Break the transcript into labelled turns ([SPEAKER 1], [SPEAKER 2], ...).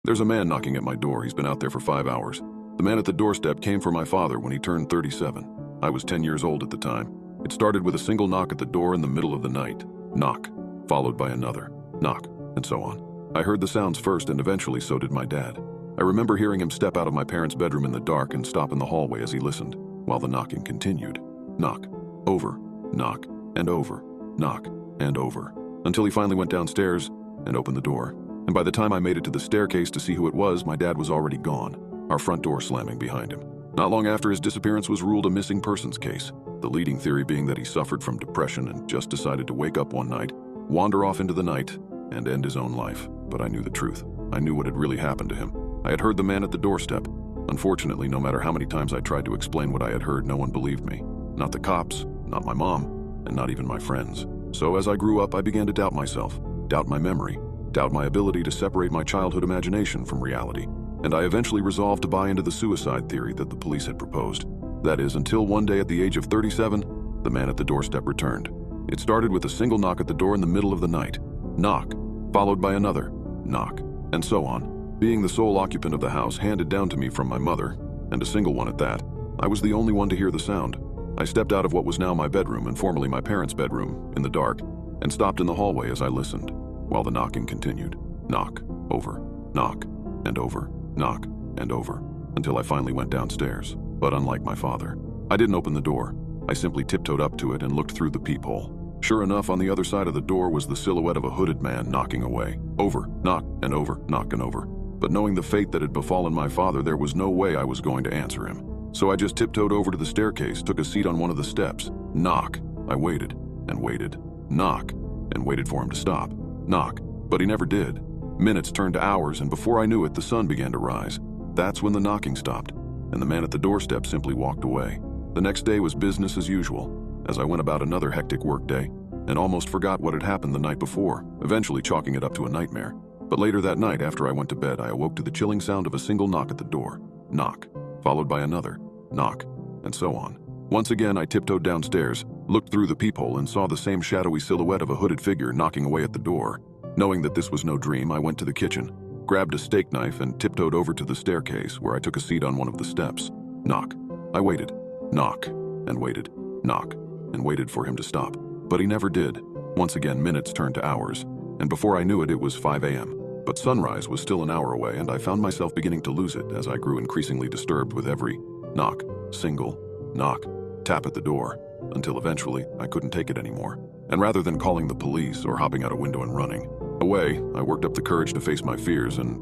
[SPEAKER 1] There's a man knocking at my door. He's been out there for 5 hours. The man at the doorstep came for my father when he turned 37. I was 10 years old at the time. It started with a single knock at the door in the middle of the night. Knock, followed by another. Knock, and so on. I heard the sounds first, and eventually so did my dad. I remember hearing him step out of my parents' bedroom in the dark and stop in the hallway as he listened, while the knocking continued. Knock, over, knock, and over, knock, and over, until he finally went downstairs and opened the door. And by the time I made it to the staircase to see who it was, my dad was already gone, our front door slamming behind him. Not long after, his disappearance was ruled a missing persons case, the leading theory being that he suffered from depression and just decided to wake up one night, wander off into the night, and end his own life. But I knew the truth. I knew what had really happened to him. I had heard the man at the doorstep. Unfortunately, no matter how many times I tried to explain what I had heard, no one believed me. Not the cops, not my mom, and not even my friends. So as I grew up, I began to doubt myself, doubt my memory, doubt my ability to separate my childhood imagination from reality. And I eventually resolved to buy into the suicide theory that the police had proposed. That is, until one day at the age of 37, the man at the doorstep returned. It started with a single knock at the door in the middle of the night. Knock, followed by another. Knock, and so on. Being the sole occupant of the house handed down to me from my mother, and a single one at that, I was the only one to hear the sound. I stepped out of what was now my bedroom and formerly my parents' bedroom, in the dark, and stopped in the hallway as I listened, while the knocking continued. Knock, over, knock, and over, knock, and over, until I finally went downstairs. But unlike my father, I didn't open the door. I simply tiptoed up to it and looked through the peephole. Sure enough, on the other side of the door was the silhouette of a hooded man knocking away. Over, knock, and over, knock, and over. But knowing the fate that had befallen my father, there was no way I was going to answer him. So I just tiptoed over to the staircase, took a seat on one of the steps. Knock. I waited, and waited. Knock, and waited for him to stop. Knock, but he never did. Minutes turned to hours, and before I knew it, the sun began to rise. That's when the knocking stopped, and the man at the doorstep simply walked away. The next day was business as usual, as I went about another hectic workday, and almost forgot what had happened the night before, eventually chalking it up to a nightmare. But later that night, after I went to bed, I awoke to the chilling sound of a single knock at the door. Knock, followed by another. Knock, and so on. Once again, I tiptoed downstairs, looked through the peephole, and saw the same shadowy silhouette of a hooded figure knocking away at the door. Knowing that this was no dream, I went to the kitchen, grabbed a steak knife, and tiptoed over to the staircase, where I took a seat on one of the steps. Knock. I waited. Knock, and waited. Knock, and waited for him to stop. But he never did. Once again, minutes turned to hours, and before I knew it, it was 5 a.m. But sunrise was still an hour away, and I found myself beginning to lose it as I grew increasingly disturbed with every knock, single, knock, tap at the door, until eventually I couldn't take it anymore. And rather than calling the police or hopping out a window and running away, I worked up the courage to face my fears and